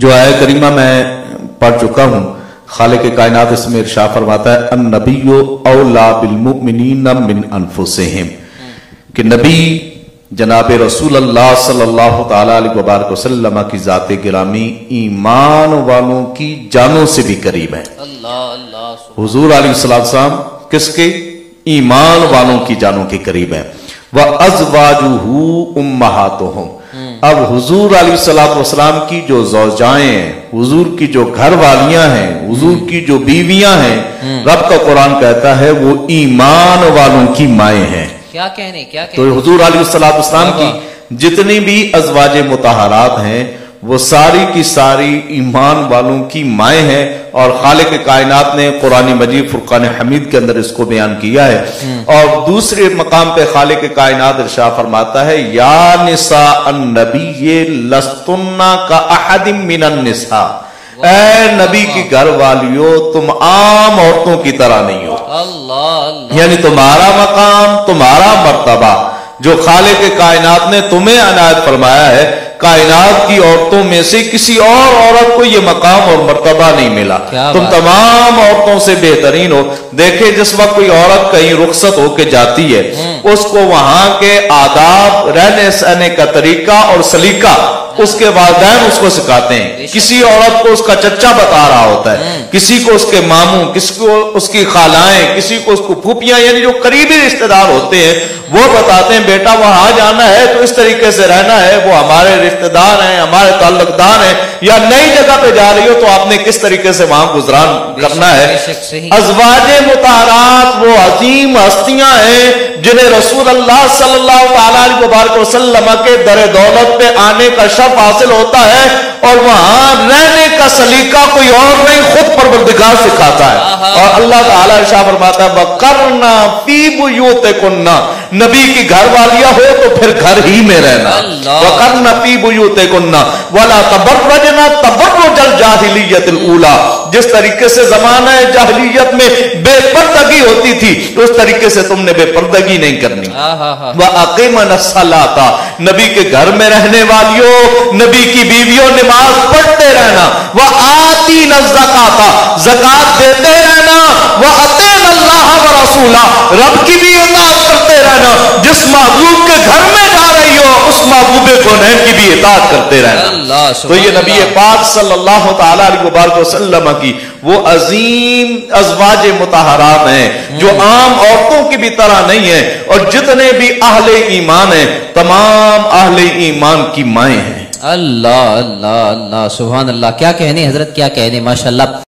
جو آیت کریمہ میں پڑھ چکا ہوں، خالق کائنات اس میں ارشاد فرماتا ہے النبی اولا بالمؤمنین من انفسہم، کہ نبی جناب رسول اللہ صلی اللہ تعالی علیہ وبارک وسلم کی ذات گرامی ایمان والوں کی جانوں سے بھی قریب ہے۔ حضور علیہ السلام کس کے؟ ایمان والوں کی جانوں کے قریب ہے۔ وَأَزْوَاجُهُ أُمَّهَاتُهُمْ، اب حضور علیہ السلام کی جو زوجائیں ہیں، حضور کی جو گھر والیاں ہیں، حضور کی جو بیویاں ہیں، رب کا قرآن کہتا ہے وہ ایمان والوں کی مائیں ہیں۔ کیا کہنے تو حضور علیہ السلام کی جتنی بھی ازواج مطہرات ہیں وہ ساری کی ساری ایمان والوں کی مائیں ہیں، اور خالق کائنات نے قرآن مجید فرقان حمید کے اندر اس کو بیان کیا ہے۔ اور دوسرے مقام پہ خالق کائنات ارشاد فرماتا ہے یا نساء النبی لستن کاحد من النساء، اے نبی کی گھر والیو تم عام عورتوں کی طرح نہیں ہو۔ یعنی تمہارا مقام، تمہارا مرتبہ جو خالق کائنات نے تمہیں عنایت فرمایا ہے، کائنات کی عورتوں میں سے کسی اور عورت کو یہ مقام اور مرتبہ نہیں ملا، تم تمام عورتوں سے بہترین ہو۔ دیکھیں جس وقت کوئی عورت کہیں رخصت ہو کے جاتی ہے، اس کو وہاں کے آداب، رہنے سہنے کا طریقہ اور سلیقہ اس کے والدین اس کو سکھاتے ہیں۔ کسی عورت کو اس کا چچا بتا رہا ہوتا ہے، کسی کو اس کے ماموں، کسی کو اس کی خالائیں، کسی کو اس کو پھوپھیاں، یعنی جو قریبی رشتہ دار ہوتے ہیں وہ بتاتے ہیں بیٹا وہاں جانا ہے تو اس طریقے سے رہنا ہے، وہ ہمارے رشتہ دار ہیں، ہمارے تعلق دار ہیں، یا نئی جگہ پہ جا رہی ہو تو آپ نے کس طریقے سے وہاں گزران کرنا ہے۔ ازواج مطہرات وہ عظیم ہستیاں ہیں جنہیں رسول اللہ صلی اللہ تعالی علیہ وبارک وسلم کے در دولت پہ آنے کا شرف حاصل ہوتا ہے، اور وہاں رہنے کا سلیقہ کوئی اور نہیں، خود پروردگار سکھاتا ہے۔ اور اللہ تعالی ارشاد فرماتا ہے وَقَرْنَا فِي بُيُوتِكُنَّ، نبی کی گھر والیاں ہو تو پھر گھر ہی میں رہنا۔ وَقَرْنَا فِي بُيُوتِكُنَّ وَلَا تَبَرَّجْنَا تَبَرُّجَ الْجَاهِلِيَّةِ الْأُولَى، جس طریقے سے زمانہ جاہلیت میں بے پردگی ہوتی تھی اس طریقے سے تم نے بے پردگی نہیں کرنی۔ وَأَقِمْنَا الصَّلَاةَ، نبی کے گھر میں رہنے والیوں، نبی کی بیویوں نماز پڑھتے رہنا۔ وَآتِينَا الزَّكَاةَ، زکات دیتے رہنا۔ وَأَطِيعْنَا اللَّهَ وَرَسُولَهُ، رب کی بھی اطاعت کرتے رہنا۔ جس محبوب کے گھر میں جا رہی ہو اس محبوب کونین کی بھی اطاعت کرتے رہنا۔ تو یہ نبی پاک صلی اللہ تعالی علیہ وبارک وسلم کی وہ عظیم ازواج مطہرات ہیں جو عام عورتوں کی بھی طرح نہیں ہیں، اور جتنے بھی اہل ایمان ہیں تمام اہل ایمان کی مائیں ہیں۔ اللہ اللہ اللہ، سبحان اللہ، کیا کہنے حضرت، کیا کہنے، ماشاءاللہ۔